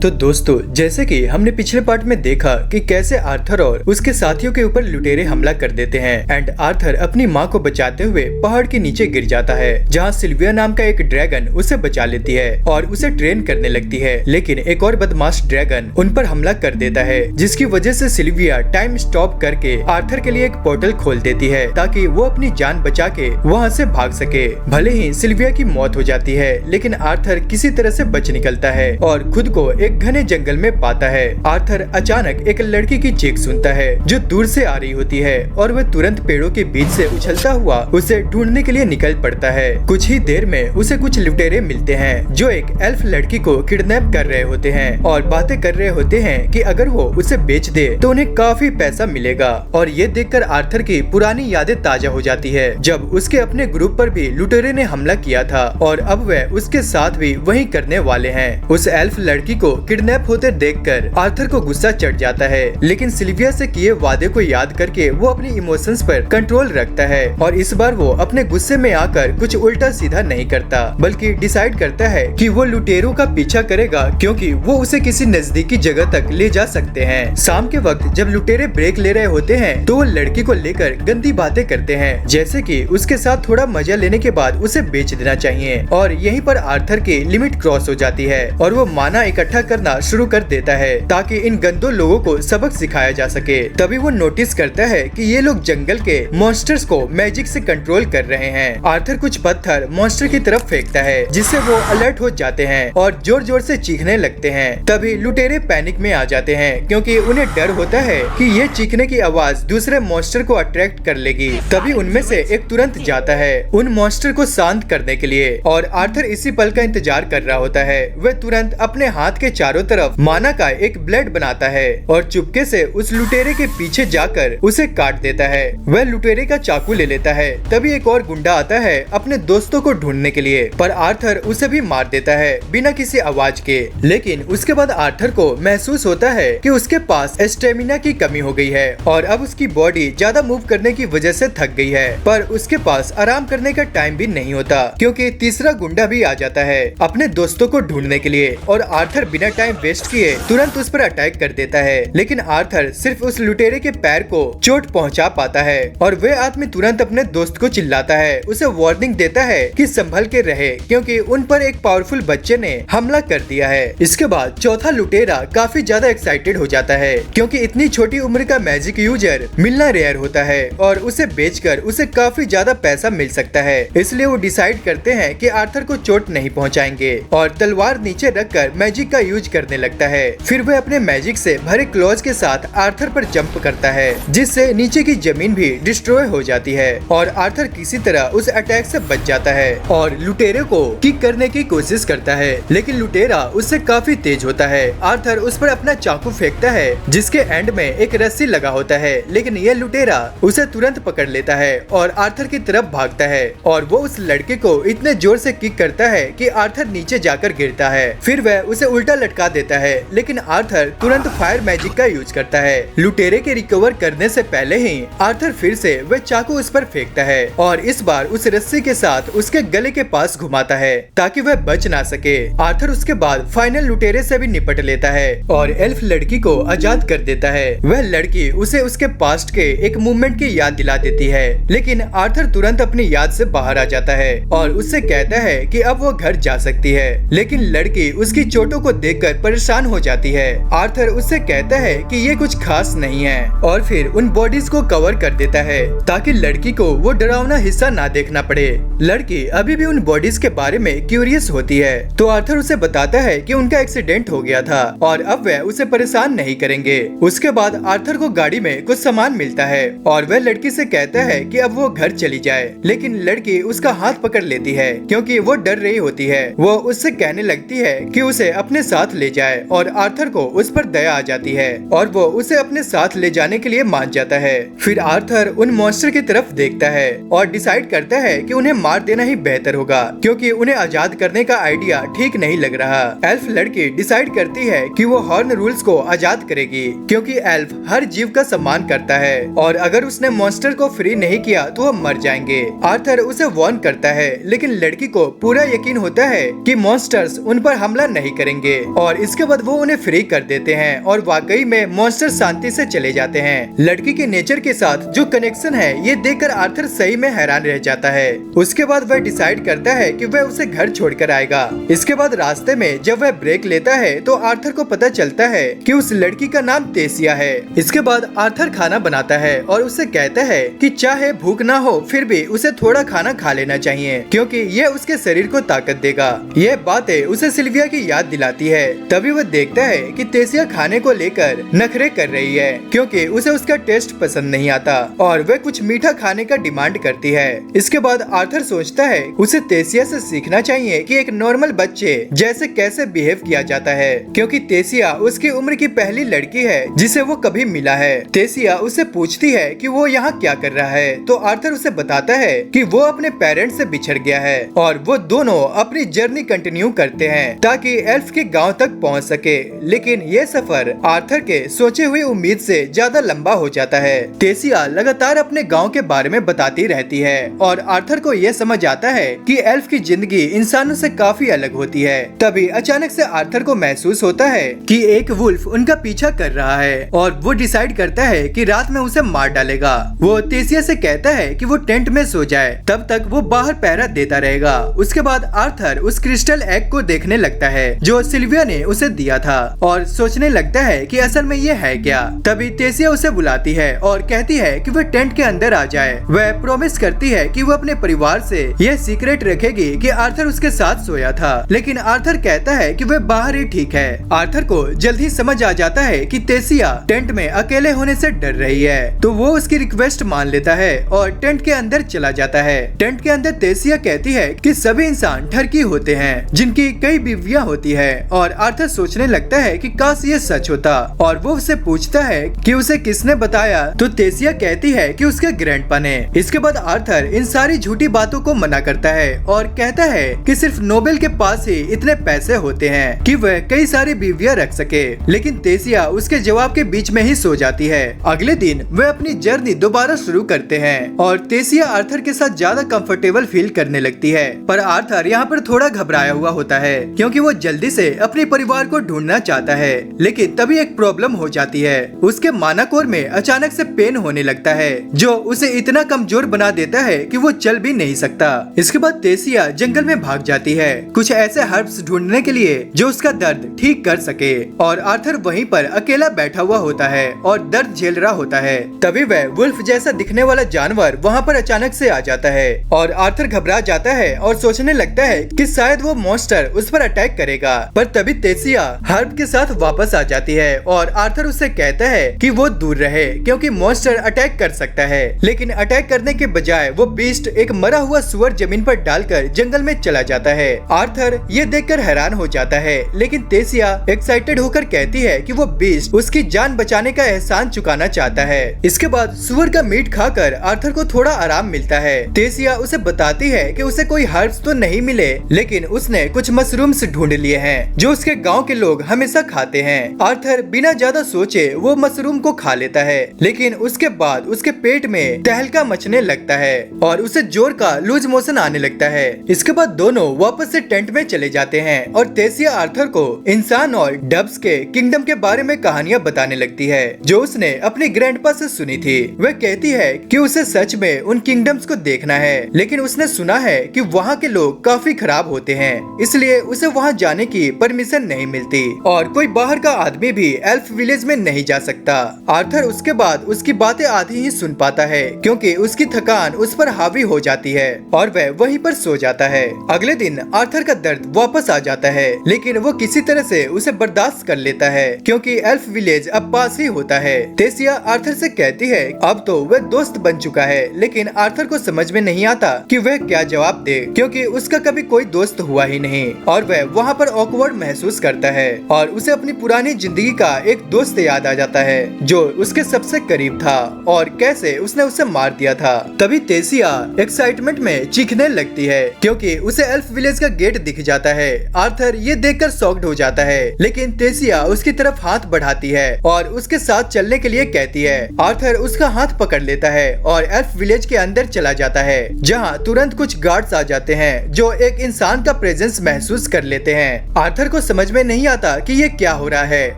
तो दोस्तों, जैसे कि हमने पिछले पार्ट में देखा कि कैसे आर्थर और उसके साथियों के ऊपर लुटेरे हमला कर देते हैं एंड आर्थर अपनी माँ को बचाते हुए पहाड़ के नीचे गिर जाता है, जहाँ सिल्विया नाम का एक ड्रैगन उसे बचा लेती है और उसे ट्रेन करने लगती है। लेकिन एक और बदमाश ड्रैगन उन पर हमला कर देता है, जिसकी वजह से सिल्विया टाइम स्टॉप करके आर्थर के लिए एक पोर्टल खोल देती है ताकि वो अपनी जान बचा के वहाँ से भाग सके। भले ही सिल्विया की मौत हो जाती है, लेकिन आर्थर किसी तरह से बच निकलता है और खुद को एक घने जंगल में पाता है। आर्थर अचानक एक लड़की की चीख सुनता है जो दूर से आ रही होती है और वह तुरंत पेड़ों के बीच से उछलता हुआ उसे ढूंढने के लिए निकल पड़ता है। कुछ ही देर में उसे कुछ लुटेरे मिलते हैं जो एक एल्फ लड़की को किडनैप कर रहे होते हैं और बातें कर रहे होते हैं कि अगर वो उसे बेच दे तो उन्हें काफी पैसा मिलेगा। और ये देखकर आर्थर की पुरानी यादें ताजा हो जाती है, जब उसके अपने ग्रुप पर भी लुटेरे ने हमला किया था और अब वह उसके साथ भी वही करने वाले हैं। उस एल्फ लड़की को किडनैप होते देखकर आर्थर को गुस्सा चढ़ जाता है, लेकिन सिल्विया से किए वादे को याद करके वो अपनी इमोशंस पर कंट्रोल रखता है और इस बार वो अपने गुस्से में आकर कुछ उल्टा सीधा नहीं करता, बल्कि डिसाइड करता है कि वो लुटेरों का पीछा करेगा क्योंकि वो उसे किसी नजदीकी जगह तक ले जा सकते हैं। शाम के वक्त जब लुटेरे ब्रेक ले रहे होते हैं तो वो लड़की को लेकर गंदी बातें करते हैं, जैसे कि उसके साथ थोड़ा मजा लेने के बाद उसे बेच देना चाहिए। और यहीं पर आर्थर की लिमिट क्रॉस हो जाती है और वो माना इकट्ठा करना शुरू कर देता है ताकि इन गंदों लोगों को सबक सिखाया जा सके। तभी वो नोटिस करता है कि ये लोग जंगल के मॉन्स्टर्स को मैजिक से कंट्रोल कर रहे हैं। आर्थर कुछ पत्थर मॉन्स्टर की तरफ फेंकता है, जिससे वो अलर्ट हो जाते हैं और जोर जोर से चीखने लगते हैं। तभी लुटेरे पैनिक में आ जाते हैं क्योंकि उन्हें डर होता है कि ये चीखने की आवाज दूसरे मॉन्स्टर को अट्रैक्ट कर लेगी। तभी उनमें से एक तुरंत जाता है उन मॉन्स्टर को शांत करने के लिए और आर्थर इसी पल का इंतजार कर रहा होता है। वह तुरंत अपने हाथ के चारों तरफ माना का एक ब्लेड बनाता है और चुपके से उस लुटेरे के पीछे जाकर उसे काट देता है। वह लुटेरे का चाकू ले लेता है। तभी एक और गुंडा आता है अपने दोस्तों को ढूंढने के लिए, पर आर्थर उसे भी मार देता है बिना किसी आवाज के। लेकिन उसके बाद आर्थर को महसूस होता है कि उसके पास स्टेमिना की कमी हो गई है और अब उसकी बॉडी ज्यादा मूव करने की वजह से थक गई है, पर उसके पास आराम करने का टाइम भी नहीं होता क्योंकि तीसरा गुंडा भी आ जाता है अपने दोस्तों को ढूंढने के लिए और आर्थर बिना टाइम वेस्ट किए तुरंत उस पर अटैक कर देता है। लेकिन आर्थर सिर्फ उस लुटेरे के पैर को चोट पहुंचा पाता है और वह आदमी तुरंत अपने दोस्त को चिल्लाता है, उसे वार्निंग देता है कि संभल के रहे क्योंकि उन पर एक पावरफुल बच्चे ने हमला कर दिया है। इसके बाद चौथा लुटेरा काफी ज्यादा एक्साइटेड हो जाता है क्योंकि इतनी छोटी उम्र का मैजिक यूजर मिलना रेयर होता है और उसे बेचकर उसे काफी ज्यादा पैसा मिल सकता है। इसलिए वो डिसाइड करते हैं कि आर्थर को चोट नहीं पहुंचाएंगे और तलवार नीचे रखकर मैजिक का यूज करने लगता है। फिर वह अपने मैजिक से भरे क्लॉज के साथ आर्थर पर जंप करता है, जिससे नीचे की जमीन भी डिस्ट्रॉय हो जाती है और आर्थर किसी तरह उस अटैक से बच जाता है और लुटेरे को किक करने की कोशिश करता है, लेकिन लुटेरा उससे काफी तेज होता है। आर्थर उस पर अपना चाकू फेंकता है जिसके एंड में एक रस्सी लगा होता है, लेकिन यह लुटेरा उसे तुरंत पकड़ लेता है और आर्थर की तरफ भागता है और वो उस लड़के को इतने जोर से किक करता है कि आर्थर नीचे जाकर गिरता है। फिर वह उसे उल्टा लटका देता है, लेकिन आर्थर तुरंत फायर मैजिक का यूज करता है। लुटेरे के रिकवर करने से पहले ही आर्थर फिर से वह चाकू उस पर फेंकता है और इस बार उस रस्सी के साथ उसके गले के पास घुमाता है ताकि वह बच ना सके। आर्थर उसके बाद फाइनल लुटेरे से भी निपट लेता है और एल्फ लड़की को आजाद कर देता है। वह लड़की उसे उसके पास्ट के एक मूवमेंट की याद दिला देती है, लेकिन आर्थर तुरंत अपनी याद से बाहर आ जाता है और उससे कहता है कि अब वो घर जा सकती है, लेकिन लड़की उसकी चोटों को देखकर परेशान हो जाती है। आर्थर उससे कहता है कि ये कुछ खास नहीं है और फिर उन बॉडीज को कवर कर देता है ताकि लड़की को वो डरावना हिस्सा ना देखना पड़े। लड़की अभी भी उन बॉडीज के बारे में क्यूरियस होती है, तो आर्थर उसे बताता है कि उनका एक्सीडेंट हो गया था और अब वह उसे परेशान नहीं करेंगे। उसके बाद आर्थर को गाड़ी में कुछ सामान मिलता है और वह लड़की से कहता है कि अब वो घर चली जाए, लेकिन लड़की उसका हाथ पकड़ लेती है क्योंकि वो डर रही होती है। वो उससे कहने लगती है कि उसे अपने साथ ले जाए और आर्थर को उस पर दया आ जाती है और वो उसे अपने साथ ले जाने के लिए मान जाता है। फिर आर्थर उन मॉन्स्टर की तरफ देखता है और डिसाइड करता है कि उन्हें मार देना ही बेहतर होगा क्योंकि उन्हें आजाद करने का आइडिया ठीक नहीं लग रहा। एल्फ लड़की डिसाइड करती है कि वो हॉर्न रूल्स को आजाद करेगी क्योंकि एल्फ हर जीव का सम्मान करता है और अगर उसने मॉन्स्टर को फ्री नहीं किया तो वो मर जाएंगे। आर्थर उसे वार्न करता है, लेकिन लड़की को पूरा यकीन होता है कि मॉन्स्टर्स उन पर हमला नहीं करेंगे और इसके बाद वो उन्हें फ्री कर देते हैं और वाकई में मॉन्स्टर शांति से चले जाते हैं। लड़की के नेचर के साथ जो कनेक्शन है ये देखकर आर्थर सही में हैरान रह जाता है। उसके बाद वह डिसाइड करता है कि वह उसे घर छोड़कर आएगा। इसके बाद रास्ते में जब वह ब्रेक लेता है तो आर्थर को पता चलता है कि उस लड़की का नाम तेसिया है। इसके बाद आर्थर खाना बनाता है और उसे कहता है कि चाहे भूख ना हो फिर भी उसे थोड़ा खाना खा लेना चाहिए क्योंकि ये उसके शरीर को ताकत देगा। ये बातें उसे सिल्विया की याद दिलाती है। तभी वह देखता है कि तेसिया खाने को लेकर नखरे कर रही है क्योंकि उसे उसका टेस्ट पसंद नहीं आता और वह कुछ मीठा खाने का डिमांड करती है। इसके बाद आर्थर सोचता है उसे तेसिया से सीखना चाहिए कि एक नॉर्मल बच्चे जैसे कैसे बिहेव किया जाता है क्योंकि तेसिया उसकी उम्र की पहली लड़की है जिसे वो कभी मिला है। तेसिया उससे पूछती है कि वो यहाँ क्या कर रहा है तो आर्थर उसे बताता है कि वो अपने पेरेंट्स से बिछड़ गया है और वो दोनों अपनी जर्नी कंटिन्यू करते हैं ताकि एल्फ के गांव तक पहुंच सके। लेकिन ये सफर आर्थर के सोचे हुई उम्मीद से ज्यादा लंबा हो जाता है। तेसिया लगातार अपने गांव के बारे में बताती रहती है और आर्थर को ये समझ आता है कि एल्फ की जिंदगी इंसानों से काफी अलग होती है। तभी अचानक से आर्थर को महसूस होता है कि एक वुल्फ उनका पीछा कर रहा है और वो डिसाइड करता है कि रात में उसे मार डालेगा। वो तेसिया से कहता है कि वो टेंट में सो जाए, तब तक वो बाहर पहरा देता रहेगा। उसके बाद आर्थर उस क्रिस्टल एग को देखने लगता है जो सिल्विया ने उसे दिया था और सोचने लगता है कि असल में ये है क्या। तभी तेसिया उसे बुलाती है और कहती है कि वह टेंट के अंदर आ जाए। वह प्रॉमिस करती है कि वो अपने परिवार से यह सीक्रेट रखेगी कि आर्थर उसके साथ सोया था, लेकिन आर्थर कहता है कि वह बाहर ही ठीक है। आर्थर को जल्द ही समझ आ जाता है कि तेसिया टेंट में अकेले होने से डर रही है, तो वो उसकी रिक्वेस्ट मान लेता है और टेंट के अंदर चला जाता है। टेंट के अंदर तेसिया कहती है कि सभी इंसान ठरकी होते हैं जिनकी कई बीवियां होती है और आर्थर सोचने लगता है कि काश ये सच होता और वो उससे पूछता है कि उसे किसने बताया, तो तेसिया कहती है कि उसके ग्रैंडपा ने। इसके बाद आर्थर इन सारी झूठी बातों को मना करता है और कहता है कि सिर्फ नोबेल के पास ही इतने पैसे होते हैं कि वह कई सारी बीवियां रख सके, लेकिन तेसिया उसके जवाब के बीच में ही सो जाती है। अगले दिन वे अपनी जर्नी दोबारा शुरू करते हैं और तेसिया आर्थर के साथ ज्यादा कंफर्टेबल फील करने लगती है, पर आर्थर यहाँ पर थोड़ा घबराया हुआ होता है क्योंकि वो जल्दी से अपने परिवार को ढूंढना चाहता है। लेकिन तभी एक प्रॉब्लम हो जाती है, उसके मानाकोर में अचानक से पेन होने लगता है जो उसे इतना कमजोर बना देता है कि वो चल भी नहीं सकता। इसके बाद तेसिया जंगल में भाग जाती है कुछ ऐसे हर्ब्स ढूंढने के लिए जो उसका दर्द ठीक कर सके और आर्थर वहीं पर अकेला बैठा हुआ होता है और दर्द झेल रहा होता है। तभी वह वुल्फ जैसा दिखने वाला जानवर वहाँ पर अचानक से आ जाता है और आर्थर घबरा जाता है और सोचने लगता है कि शायद वो मॉन्स्टर उस पर अटैक करेगा, पर तभी तेसिया हर्ब के साथ वापस आ जाती है और आर्थर उससे कहता है कि वो दूर रहे क्योंकि मॉन्स्टर अटैक कर सकता है। लेकिन अटैक करने के बजाय वो बीस्ट एक मरा हुआ सुअर जमीन पर डालकर जंगल में चला जाता है। आर्थर ये देखकर हैरान हो जाता है, लेकिन तेसिया एक्साइटेड होकर कहती है कि वो बीस्ट उसकी जान बचाने का एहसान चुकाना चाहता है। इसके बाद सुअर का मीट खाकर आर्थर को थोड़ा आराम मिलता है। तेसिया उसे बताती है कि उसे कोई हर्ब्स तो नहीं मिले, लेकिन उसने कुछ मशरूम्स ढूंढ लिए हैं जो उसके गांव के लोग हमेशा खाते हैं। आर्थर बिना ज्यादा सोचे वो मशरूम को खा लेता है, लेकिन उसके बाद उसके पेट में तहलका मचने लगता है और उसे जोर का लूज मोशन आने लगता है। इसके बाद दोनों वापस से टेंट में चले जाते हैं और तेसिया आर्थर को इंसान और डब्स के किंगडम के बारे में कहानियां बताने लगती है जो उसने अपने ग्रैंडपा से सुनी थी। वह कहती है कि उसे सच में उन किंगडम्स को देखना है, लेकिन उसने सुना है कि वहाँ के लोग काफी खराब होते हैं, इसलिए उसे वहाँ जाने की परमिशन नहीं मिलती और कोई बाहर का आदमी भी एल्फ विलेज में नहीं जा सकता। आर्थर उसके बाद उसकी बातें आधी ही सुन पाता है क्योंकि उसकी थकान उस पर हावी हो जाती है और वह वहीं पर सो जाता है। अगले दिन आर्थर का दर्द वापस आ जाता है, लेकिन वो किसी तरह से उसे बर्दाश्त कर लेता है क्योंकि एल्फ विलेज अब पास ही होता है। तेसिया आर्थर से कहती है अब तो वह दोस्त बन चुका है, लेकिन आर्थर को समझ में नहीं आता कि वह क्या जवाब दे क्योंकि उसका कभी कोई दोस्त हुआ ही नहीं और वह वहाँ पर ऑकवर्ड महसूस करता है और उसे अपनी पुरानी जिंदगी का एक दोस्त याद आ जाता है जो उसके सबसे करीब था और कैसे उसने उसे मार दिया था। तभी तेसिया एक्साइटमेंट में चीखने लगती है क्योंकि उसे एल्फ विलेज का गेट दिख जाता है। आर्थर ये देखकर शॉक्ड हो जाता है, लेकिन तेसिया उसकी तरफ हाथ बढ़ाती है और उसके साथ चलने के लिए कहती है। आर्थर उसका हाथ पकड़ लेता है और एल्फ विलेज के अंदर चला जाता है जहाँ तुरंत कुछ गार्ड्स आ जाते हैं जो एक इंसान का प्रेजेंस महसूस कर लेते हैं। आर्थर को को समझ में नहीं आता कि ये क्या हो रहा है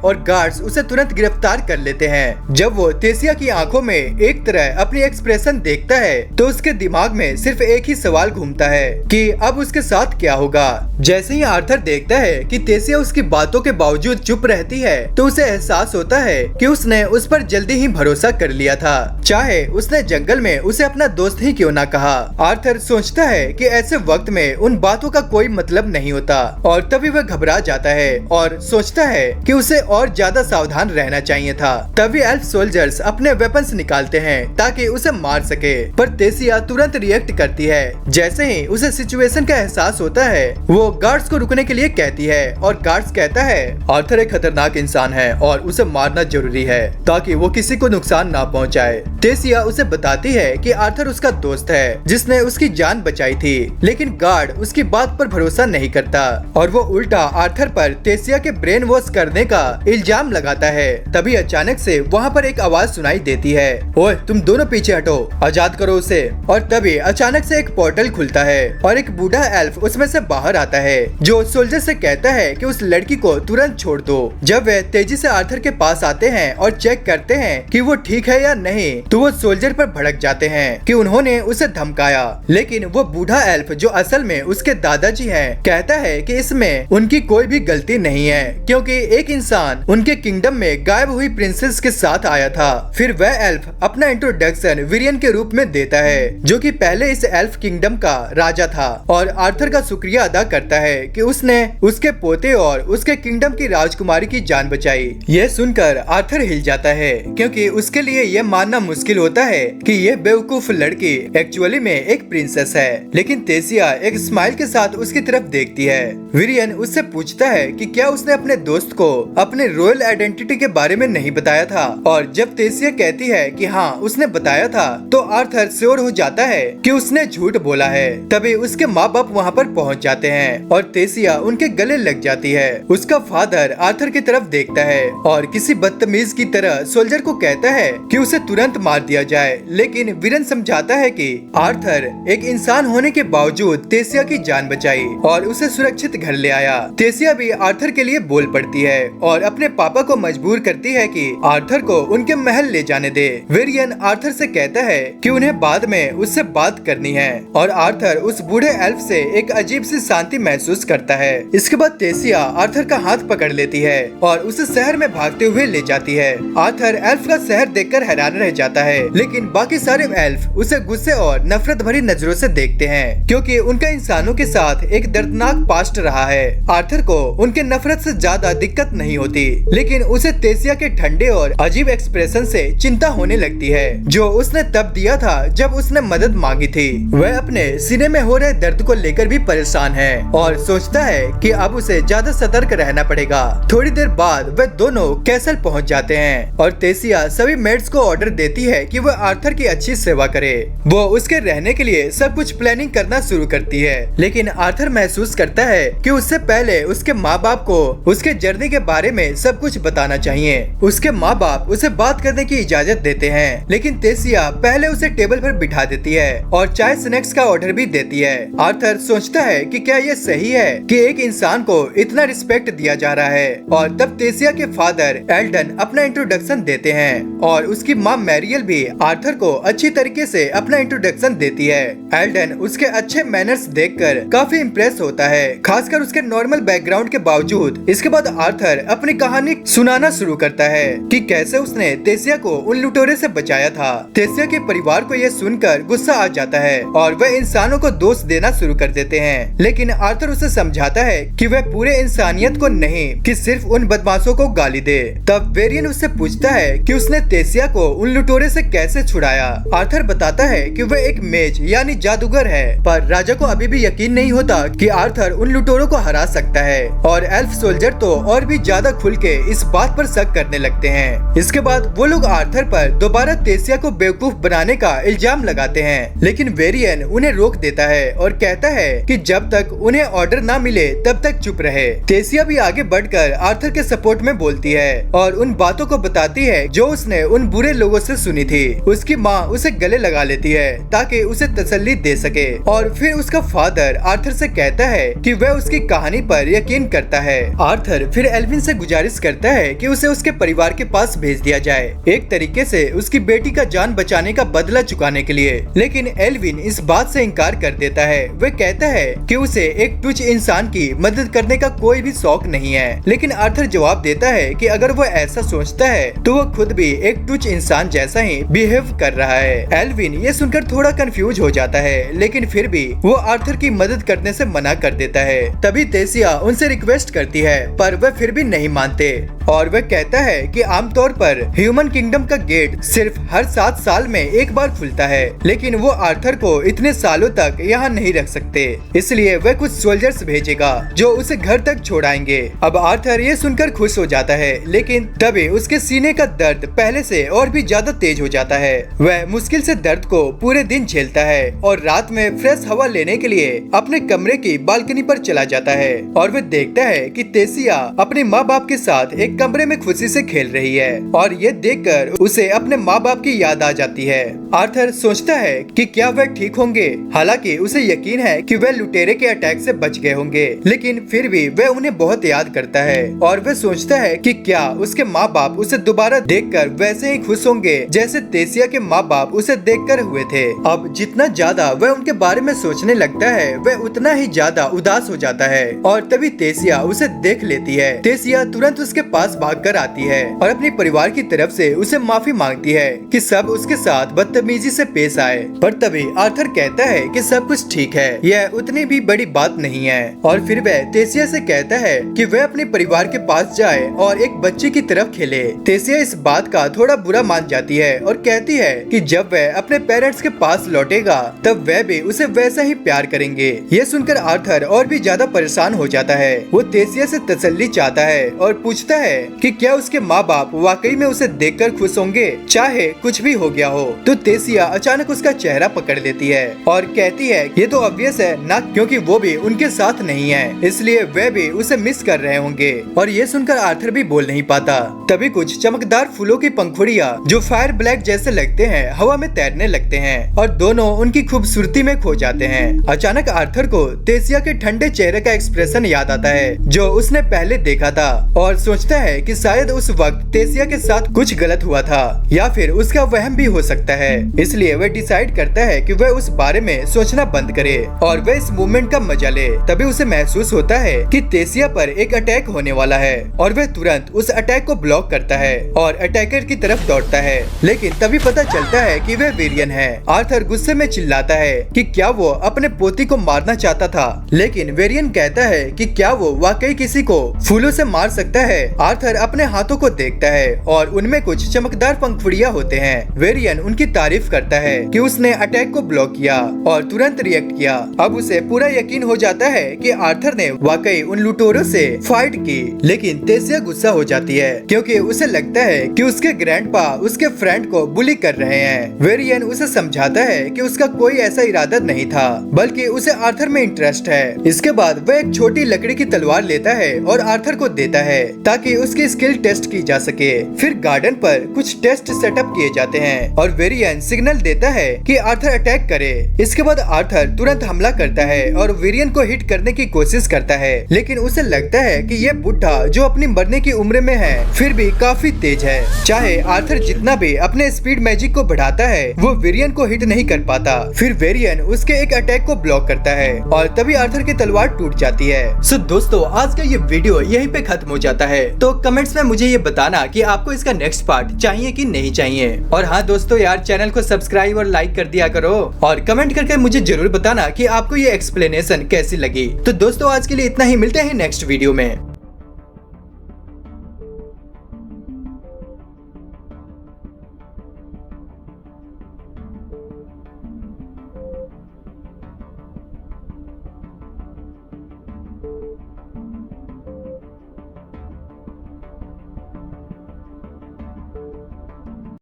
और गार्ड्स उसे तुरंत गिरफ्तार कर लेते हैं। जब वो तेसिया की आंखों में एक तरह अपनी एक्सप्रेशन देखता है तो उसके दिमाग में सिर्फ एक ही सवाल घूमता है कि अब उसके साथ क्या होगा। जैसे ही आर्थर देखता है कि तेसिया उसकी बातों के बावजूद चुप रहती है तो उसे एहसास होता है कि उसने उस पर जल्दी ही भरोसा कर लिया था, चाहे उसने जंगल में उसे अपना दोस्त ही क्यों ना कहा। आर्थर सोचता है कि ऐसे वक्त में उन बातों का कोई मतलब नहीं होता और तभी वह घबरा जाता है और सोचता है कि उसे और ज्यादा सावधान रहना चाहिए था। तभी एल्फ सोल्जर्स अपने वेपन्स निकालते हैं ताकि उसे मार सके, पर तेसिया तुरंत रिएक्ट करती है। जैसे ही उसे सिचुएशन का एहसास होता है वो गार्ड्स को रुकने के लिए कहती है और गार्ड्स कहता है आर्थर एक खतरनाक इंसान है और उसे मारना जरूरी है ताकि वो किसी को नुकसान ना पहुंचाए। तेसिया उसे बताती है कि आर्थर उसका दोस्त है जिसने उसकी जान बचाई थी, लेकिन गार्ड उसकी बात पर भरोसा नहीं करता और वो उल्टा आर्थर पर तेसिया के ब्रेन वॉश करने का इल्जाम लगाता है। तभी अचानक से वहाँ पर एक आवाज सुनाई देती है, ओए तुम दोनों पीछे हटो, आजाद करो उसे। और तभी अचानक से एक पोर्टल खुलता है और एक बूढ़ा एल्फ उसमें से बाहर आता है जो सोल्जर से कहता है कि उस लड़की को तुरंत छोड़ दो। जब वे तेजी से आर्थर के पास आते हैं और चेक करते हैं कि वो ठीक है या नहीं तो वो सोल्जर पर भड़क जाते हैं कि उन्होंने उसे धमकाया, लेकिन वो बूढ़ा एल्फ जो असल में उसके दादाजी हैं कहता है कि इसमें उनकी कोई भी गलती नहीं है क्योंकि एक इंसान उनके किंगडम में गायब हुई प्रिंसेस के साथ आया था। फिर वह एल्फ अपना इंट्रोडक्शन विरियन के रूप में देता है जो कि पहले इस एल्फ किंगडम का राजा था और आर्थर का शुक्रिया अदा करता है कि उसने उसके पोते और उसके किंगडम की राजकुमारी की जान बचाई। यह सुनकर आर्थर हिल जाता है क्योंकि उसके लिए यह मानना मुश्किल होता है कि यह बेवकूफ लड़की एक्चुअली में एक प्रिंसेस है। लेकिन तेसिया एक स्माइल के साथ उसकी तरफ देखती है। विरियन उससे पूछता है कि क्या उसने अपने दोस्त को अपने रॉयल आइडेंटिटी के बारे में नहीं बताया था, और जब तेसिया कहती है कि हाँ उसने बताया था तो आर्थर श्योर हो जाता है कि उसने झूठ बोला है। तभी उसके माँ बाप वहाँ पर पहुँच जाते हैं और तेसिया उनके गले लग जाती है। उसका फादर आर्थर की तरफ देखता है और किसी बदतमीज की तरह सोल्जर को कहता है कि उसे तुरंत मार दिया जाए, लेकिन विरन समझाता है कि आर्थर एक इंसान होने के बावजूद तेसिया की जान बचाई और उसे सुरक्षित घर ले आया। तेसिया भी आर्थर के लिए बोल पड़ती है और अपने पापा को मजबूर करती है कि आर्थर को उनके महल ले जाने दे। विरियन आर्थर से कहता है कि उन्हें बाद में उससे बात करनी है और आर्थर उस बूढ़े एल्फ से एक अजीब सी शांति महसूस करता है। इसके बाद तेसिया आर्थर का हाथ पकड़ लेती है और उसे शहर में भागते हुए ले जाती है। आर्थर एल्फ का शहर देखकर हैरान रह जाता है, लेकिन बाकी सारे एल्फ उसे गुस्से और नफरत भरी नजरों से देखते हैं क्योंकि उनका इंसानों के साथ एक दर्दनाक पास्ट रहा है। आर्थर को उनके नफरत से ज्यादा दिक्कत नहीं होती, लेकिन उसे तेसिया के ठंडे और अजीब एक्सप्रेशन से चिंता होने लगती है जो उसने तब दिया था जब उसने मदद मांगी थी। वह अपने सीने में हो रहे दर्द को लेकर भी परेशान है और सोचता है कि अब उसे ज्यादा सतर्क रहना पड़ेगा। थोड़ी देर बाद वे दोनों कैसल पहुंच जाते हैं और तेसिया सभी मेड्स को ऑर्डर देती है कि वह आर्थर की अच्छी सेवा करे। वो उसके रहने के लिए सब कुछ प्लानिंग करना शुरू करती है, लेकिन आर्थर महसूस करता है कि उससे पहले उसके माँ बाप को उसके जर्नी के बारे में सब कुछ बताना चाहिए। उसके माँ बाप उसे बात करने की इजाजत देते हैं, लेकिन तेसिया पहले उसे टेबल पर बिठा देती है और चाय स्नैक्स का ऑर्डर भी देती है। आर्थर सोचता है कि क्या ये सही है कि एक इंसान को इतना रिस्पेक्ट दिया जा रहा है, और तब तेसिया के फादर एल्डन अपना इंट्रोडक्शन देते हैं और उसकी माँ मैरियल भी आर्थर को अच्छी तरीके से अपना इंट्रोडक्शन देती है। एल्डन उसके अच्छे मैनर्स देखकर काफी इम्प्रेस होता है, खासकर उसके नॉर्मल बैकग्राउंड के बावजूद। इसके बाद आर्थर अपनी कहानी सुनाना शुरू करता है कि कैसे उसने तेसिया को उन लुटेरे से बचाया था। तेसिया के परिवार को यह सुनकर गुस्सा आ जाता है और वह इंसानों को दोष देना शुरू कर देते हैं, लेकिन आर्थर उसे समझाता है कि वह पूरे इंसानियत को नहीं कि सिर्फ उन बदमाशों को गाली दे। तब वेरियन उससे पूछता है कि उसने तेसिया को उन लुटेरे से कैसे छुड़ाया। आर्थर बताता है कि वह एक मेज यानी जादूगर है, पर राजा को अभी भी यकीन नहीं होता कि आर्थर उन लुटेरों को हरा सकता है और एल्फ सोल्जर तो और भी ज्यादा खुल के इस बात पर शक करने लगते हैं। इसके बाद वो लोग आर्थर पर दोबारा तेसिया को बेवकूफ बनाने का इल्जाम लगाते हैं, लेकिन वेरियन उन्हें रोक देता है और कहता है कि जब तक उन्हें ऑर्डर ना मिले तब तक चुप रहे। तेसिया भी आगे बढ़कर आर्थर के सपोर्ट में बोलती है और उन बातों को बताती है जो उसने उन बुरे लोगों से सुनी थी। उसकी माँ उसे गले लगा लेती है ताकि उसे तसल्ली दे सके और फिर उसका फादर आर्थर से कहता है कि वह उसकी कहानी पर यकीन यकीन करता है। आर्थर फिर एल्विन से गुजारिश करता है कि उसे उसके परिवार के पास भेज दिया जाए, एक तरीके से उसकी बेटी का जान बचाने का बदला चुकाने के लिए। लेकिन एल्विन इस बात से इनकार कर देता है। वह कहता है कि उसे एक तुच्छ इंसान की मदद करने का कोई भी शौक नहीं है। लेकिन आर्थर जवाब देता है कि अगर वो ऐसा सोचता है तो वो खुद भी एक तुच्छ इंसान जैसा ही बिहेव कर रहा है। एल्विन ये सुनकर थोड़ा कंफ्यूज हो जाता है, लेकिन फिर भी वो आर्थर की मदद करने से मना कर देता है। तभी तेसिया उनसे रिक्वेस्ट करती है, पर वह फिर भी नहीं मानते और वह कहता है कि आमतौर पर ह्यूमन किंगडम का गेट सिर्फ हर 7 साल में एक बार खुलता है, लेकिन वो आर्थर को इतने सालों तक यहाँ नहीं रख सकते, इसलिए वह कुछ सोल्जर्स भेजेगा जो उसे घर तक छोड़ाएंगे। अब आर्थर ये सुनकर खुश हो जाता है, लेकिन तभी उसके सीने का दर्द पहले से और भी ज्यादा तेज हो जाता है। वह मुश्किल से दर्द को पूरे दिन झेलता है और रात में फ्रेश हवा लेने के लिए अपने कमरे की बालकनी पर चला जाता है और वह देखता है कि तेसिया अपने माँ बाप के साथ एक कमरे में खुशी से खेल रही है और ये देखकर उसे अपने माँ बाप की याद आ जाती है। आर्थर सोचता है कि क्या वह ठीक होंगे, हालांकि उसे यकीन है कि वह लुटेरे के अटैक से बच गए होंगे, लेकिन फिर भी वह उन्हें बहुत याद करता है और वह सोचता है कि क्या उसके माँ बाप उसे दोबारा देखकर वैसे ही खुश होंगे जैसे तेसिया के माँ बाप उसे देखकर हुए थे। अब जितना ज्यादा वह उनके बारे में सोचने लगता है वह उतना ही ज्यादा उदास हो जाता है और तभी तेसिया उसे देख लेती है। तेसिया तुरंत उसके पास भागकर आती है और अपने परिवार की तरफ से उसे माफी मांगती है कि सब उसके साथ बदतमीजी से पेश आए, पर तभी आर्थर कहता है कि सब कुछ ठीक है, यह उतनी भी बड़ी बात नहीं है। और फिर वह तेसिया से कहता है कि वह अपने परिवार के पास जाए और एक बच्चे की तरफ खेले। तेसिया इस बात का थोड़ा बुरा मान जाती है और कहती है कि जब वह अपने पेरेंट्स के पास लौटेगा तब वह भी उसे वैसा ही प्यार करेंगे। ये सुनकर आर्थर और भी ज्यादा परेशान हो जाता है। वो तेसिया से तसल्ली चाहता है और पूछता है कि क्या उसके माँ बाप वाकई में उसे देखकर खुश होंगे चाहे कुछ भी हो गया हो। तो तेसिया अचानक उसका चेहरा पकड़ लेती है और कहती है ये तो ऑब्वियस है ना, क्योंकि वो भी उनके साथ नहीं है, इसलिए वे भी उसे मिस कर रहे होंगे। और ये सुनकर आर्थर भी बोल नहीं पाता। तभी कुछ चमकदार फूलों की पंखुड़ियाँ जो फायर ब्लैक जैसे लगते हैं हवा में तैरने लगते हैं और दोनों उनकी खूबसूरती में खो जाते हैं। अचानक आर्थर को तेसिया के ठंडे चेहरे का एक्सप्रेशन याद आता है जो उसने पहले देखा था और सोचता है कि शायद उस वक्त तेसिया के साथ कुछ गलत हुआ था या फिर उसका वहम भी हो सकता है। इसलिए वह डिसाइड करता है कि वह उस बारे में सोचना बंद करे और वह इस मूवमेंट का मजा ले। तभी उसे महसूस होता है कि तेसिया पर एक अटैक होने वाला है और वह तुरंत उस अटैक को ब्लॉक करता है और अटैकर की तरफ दौड़ता है, लेकिन तभी पता चलता है कि वह वेरियन है। आर्थर गुस्से में चिल्लाता है कि क्या वो अपने पोती को मारना चाहता था, लेकिन वेरियन कहता है कि क्या वो वाकई किसी को फूलों से मार सकता है। आर्थर अपने हाथों को देखता है और उनमें कुछ चमकदार पंखुड़ियाँ होते हैं। वेरियन उनकी तारीफ करता है कि उसने अटैक को ब्लॉक किया और तुरंत रिएक्ट किया। अब उसे पूरा यकीन हो जाता है कि आर्थर ने वाकई उन लुटेरों से फाइट की, लेकिन तेसिया गुस्सा हो जाती है क्योंकि उसे लगता है कि उसके ग्रैंडपा उसके फ्रेंड को बुली कर रहे हैं। वेरियन उसे समझाता है कि उसका कोई ऐसा इरादा नहीं था, बल्कि उसे आर्थर में इंटरेस्ट है। इसके बाद वह एक छोटी लकड़ी की तलवार लेता है और आर्थर को देता है ताकि उसकी स्किल टेस्ट की जा सके। फिर गार्डन पर कुछ टेस्ट सेटअप किए जाते हैं और वेरियन सिग्नल देता है कि आर्थर अटैक करे। इसके बाद आर्थर तुरंत हमला करता है और वेरियन को हिट करने की कोशिश करता है, लेकिन उसे लगता है कि ये बुढ़ा जो अपनी मरने की उम्र में है फिर भी काफी तेज है। चाहे आर्थर जितना भी अपने स्पीड मैजिक को बढ़ाता है वो वेरियन को हिट नहीं कर पाता। फिर वेरियन उसके एक अटैक को ब्लॉक करता है और तभी आर्थर की तलवार टूट जाती है। सो दोस्तों आज का ये वीडियो यहीं पे खत्म हो जाता है। तो कमेंट्स में मुझे ये बताना कि आपको इसका नेक्स्ट पार्ट चाहिए कि नहीं चाहिए। और हाँ दोस्तों यार, चैनल को सब्सक्राइब और लाइक कर दिया करो और कमेंट करके मुझे जरूर बताना कि आपको ये एक्सप्लेनेशन कैसी लगी। तो दोस्तों आज के लिए इतना ही, मिलते हैं नेक्स्ट वीडियो में।